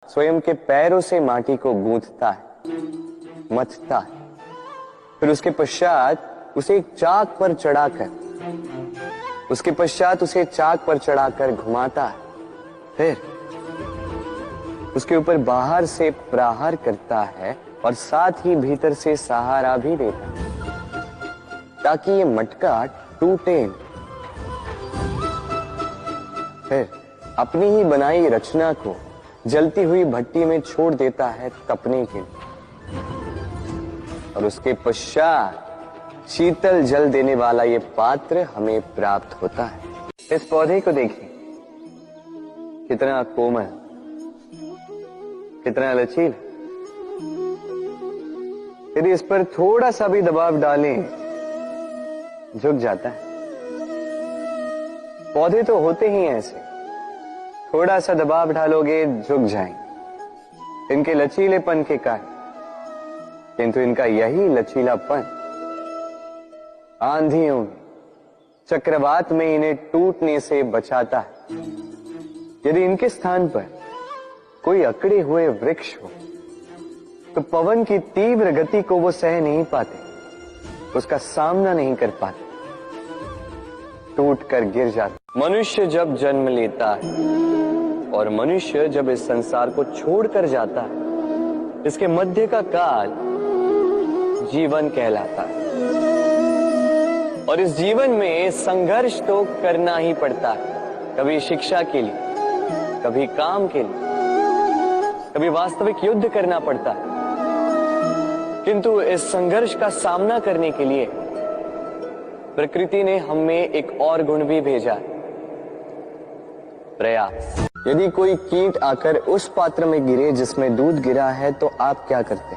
स्वयं के पैरों से माटी को गूंथता है, मथता है, फिर उसके पश्चात उसे एक चाक पर चढ़ाकर घुमाता है, फिर उसके ऊपर बाहर से प्रहार करता है और साथ ही भीतर से सहारा भी देता है ताकि ये मटका टूटे। फिर अपनी ही बनाई रचना को जलती हुई भट्टी में छोड़ देता है तपने के लिए, और उसके पश्चात शीतल जल देने वाला ये पात्र हमें प्राप्त होता है। इस पौधे को देखिए, कितना कोमल, कितना लचील। यदि इस पर थोड़ा सा भी दबाव डालें झुक जाता है। पौधे तो होते ही ऐसे, थोड़ा सा दबाव डालोगे झुक जाएंगे इनके लचीलेपन के कारण, किंतु इनका यही लचीलापन आंधियों में, चक्रवात में इन्हें टूटने से बचाता है। यदि इनके स्थान पर कोई अकड़े हुए वृक्ष हो तो पवन की तीव्र गति को वो सह नहीं पाते, उसका सामना नहीं कर पाते, टूट कर गिर जाते। मनुष्य जब जन्म लेता है और मनुष्य जब इस संसार को छोड़कर जाता है, इसके मध्य का काल जीवन कहलाता है। और इस जीवन में संघर्ष तो करना ही पड़ता है, कभी शिक्षा के लिए, कभी काम के लिए, कभी वास्तविक युद्ध करना पड़ता है। किंतु इस संघर्ष का सामना करने के लिए प्रकृति ने हमें एक और गुण भी भेजा है, प्रयास। यदि कोई कीट आकर उस पात्र में गिरे जिसमें दूध गिरा है तो आप क्या करते?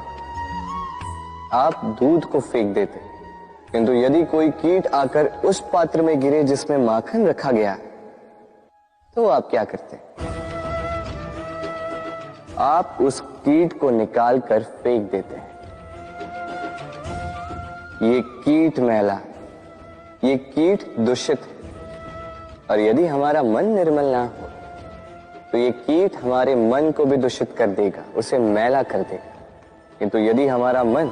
आप दूध को फेंक देते। किंतु यदि कोई कीट आकर उस पात्र में गिरे जिसमें माखन रखा गया है तो आप क्या करते? आप उस कीट को निकाल कर फेंक देते हैं। ये कीट मैला, ये कीट दूषित है, और यदि हमारा मन निर्मल ना हो तो ये कीट हमारे मन को भी दूषित कर देगा, उसे मैला कर देगा। किंतु यदि हमारा मन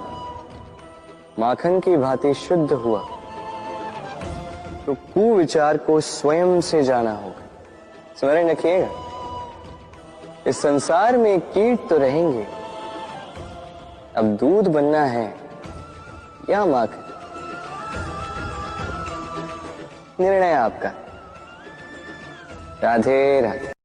माखन की भांति शुद्ध हुआ तो कुविचार को स्वयं से जाना होगा। स्मरण रखिएगा, इस संसार में कीट तो रहेंगे, अब दूध बनना है या माखन, निर्णय आपका। राधे राधे।